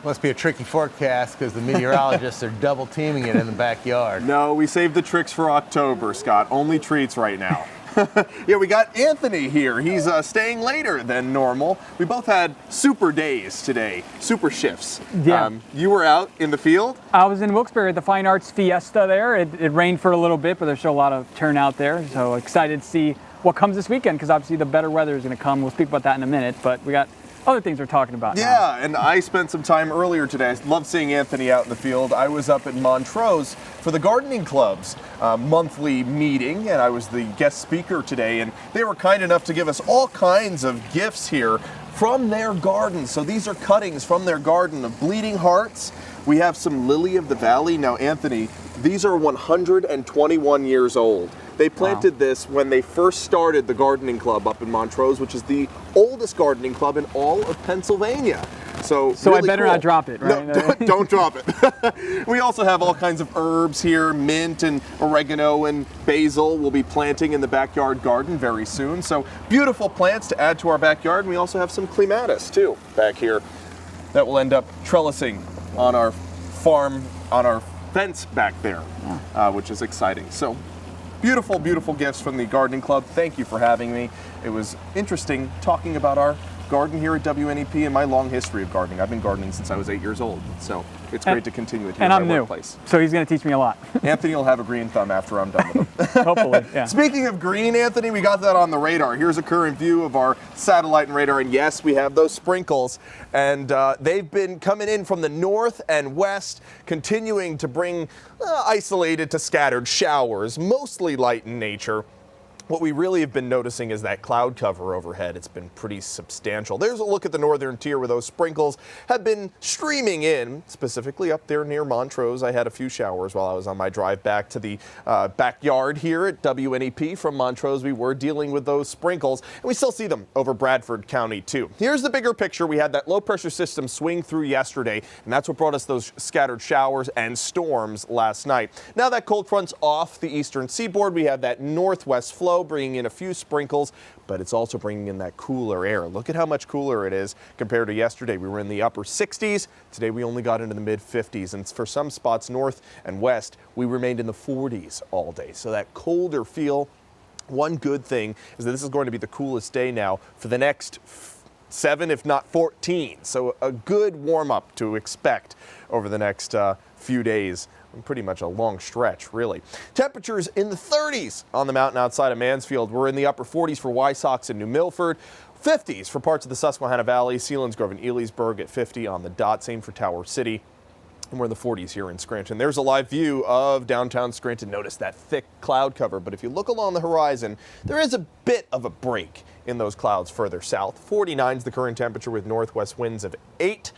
Must be a tricky forecast because the meteorologists are double teaming it in the backyard. No, we saved the tricks for October, Scott. Only treats right now. Yeah, we got Anthony here. He's staying later than normal. We both had super days today, super shifts. Yeah. You were out in the field? I was in Wilkes-Barre at the Fine Arts Fiesta there. It rained for a little bit, but there's still a lot of turnout there. So excited to see what comes this weekend, because obviously the better weather is going to come. We'll speak about that in a minute, but we got other things we're talking about now. Yeah, and I spent some time earlier today. I love seeing Anthony out in the field. I was up at Montrose for the Gardening Club's monthly meeting, and I was the guest speaker today, and they were kind enough to give us all kinds of gifts here from their garden. So these are cuttings from their garden of bleeding hearts. We have some lily of the valley. Now, Anthony, these are 121 years old. They planted this when they first started the gardening club up in Montrose, which is the oldest gardening club in all of Pennsylvania. So really I better not drop it, right? No, don't drop it. We also have all kinds of herbs here, mint and oregano and basil we'll be planting in the backyard garden very soon. So beautiful plants to add to our backyard. And we also have some clematis too back here that will end up trellising on our farm, on our fence back there, which is exciting. So beautiful, beautiful gifts from the gardening club. Thank you for having me. It was interesting talking about our garden here at WNEP and my long history of gardening. I've been gardening since I was 8 years old, so it's great to continue it here and at I'm my new, workplace. so he's going to teach me a lot. Anthony will have a green thumb after I'm done with him. Hopefully, yeah. Speaking of green, Anthony, we got that on the radar. Here's a current view of our satellite and radar, and yes, we have those sprinkles, and they've been coming in from the north and west, continuing to bring isolated to scattered showers, mostly light in nature. What we really have been noticing is that cloud cover overhead. It's been pretty substantial. There's a look at the northern tier where those sprinkles have been streaming in, specifically up there near Montrose. I had a few showers while I was on my drive back to the backyard here at WNEP from Montrose. We were dealing with those sprinkles, and we still see them over Bradford County too. Here's the bigger picture. We had that low pressure system swing through yesterday, and that's what brought us those scattered showers and storms last night. Now that cold front's off the eastern seaboard, we have that northwest flow bringing in a few sprinkles, but it's also bringing in that cooler air. Look at how much cooler it is compared to yesterday. We were in the upper 60s. Today we only got into the mid 50s, and for some spots north and west, we remained in the 40s all day. So that colder feel. One good thing is that this is going to be the coolest day now for the next 7, if not 14. So a good warm up to expect over the next few days. Pretty much a long stretch, really. Temperatures in the 30s on the mountain outside of Mansfield. We're in the upper 40s for Wysox and New Milford. 50s for parts of the Susquehanna Valley, Selinsgrove and Elysburg at 50 on the dot. Same for Tower City. And we're in the 40s here in Scranton. There's a live view of downtown Scranton. Notice that thick cloud cover. But if you look along the horizon, there is a bit of a break in those clouds further south. 49 is the current temperature with northwest winds of 8.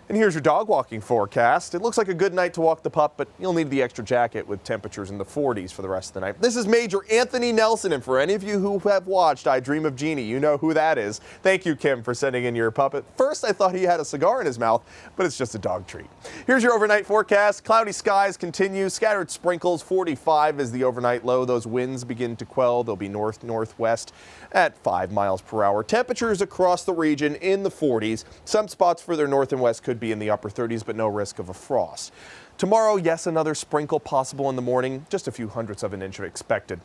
And here's your dog walking forecast. It looks like a good night to walk the pup, but you'll need the extra jacket with temperatures in the 40s for the rest of the night. This is Major Anthony Nelson, and for any of you who have watched I Dream of Jeannie, you know who that is. Thank you, Kim, for sending in your puppet. First, I thought he had a cigar in his mouth, but it's just a dog treat. Here's your overnight forecast. Cloudy skies continue. Scattered sprinkles. 45 is the overnight low. Those winds begin to quell. They'll be north-northwest at 5 miles per hour. Temperatures across the region in the 40s. Some spots further north and west could be in the upper 30s, but no risk of a frost. Tomorrow, yes, another sprinkle possible in the morning. Just a few hundredths of an inch expected.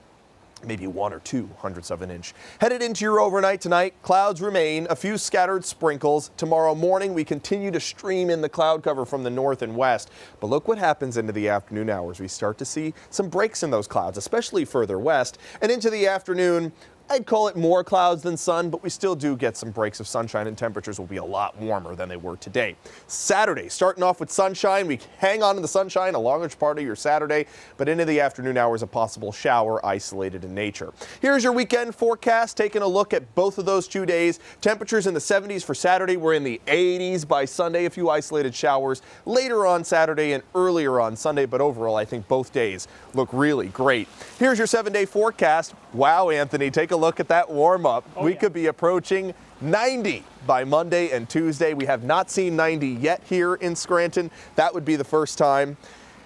Maybe 1 or 2 hundredths of an inch. Headed into your overnight tonight, clouds remain, a few scattered sprinkles. Tomorrow morning, we continue to stream in the cloud cover from the north and west. But look what happens into the afternoon hours. We start to see some breaks in those clouds, especially further west. And into the afternoon, I'd call it more clouds than sun, but we still do get some breaks of sunshine, and temperatures will be a lot warmer than they were today. Saturday, starting off with sunshine. We hang on to the sunshine a large part of your Saturday, but into the afternoon hours, a possible shower isolated in nature. Here's your weekend forecast, taking a look at both of those 2 days. Temperatures in the 70s for Saturday. We're in the 80s by Sunday. A few isolated showers later on Saturday and earlier on Sunday, but overall, I think both days look really great. Here's your 7-day forecast. Wow, Anthony, take a look at that warm-up. We could be approaching 90 by Monday and Tuesday. We have not seen 90 yet here in Scranton. That would be the first time.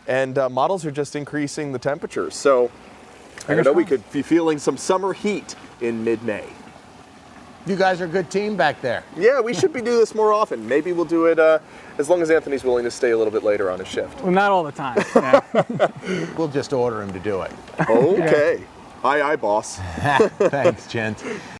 And models are just increasing the temperatures. So I know we could be feeling some summer heat in mid-May. You guys are a good team back there. Yeah, we should be doing this more often. Maybe we'll do it as long as Anthony's willing to stay a little bit later on his shift. Well, not all the time. Yeah. We'll just order him to do it. Okay. Aye, aye, boss. Thanks, gents.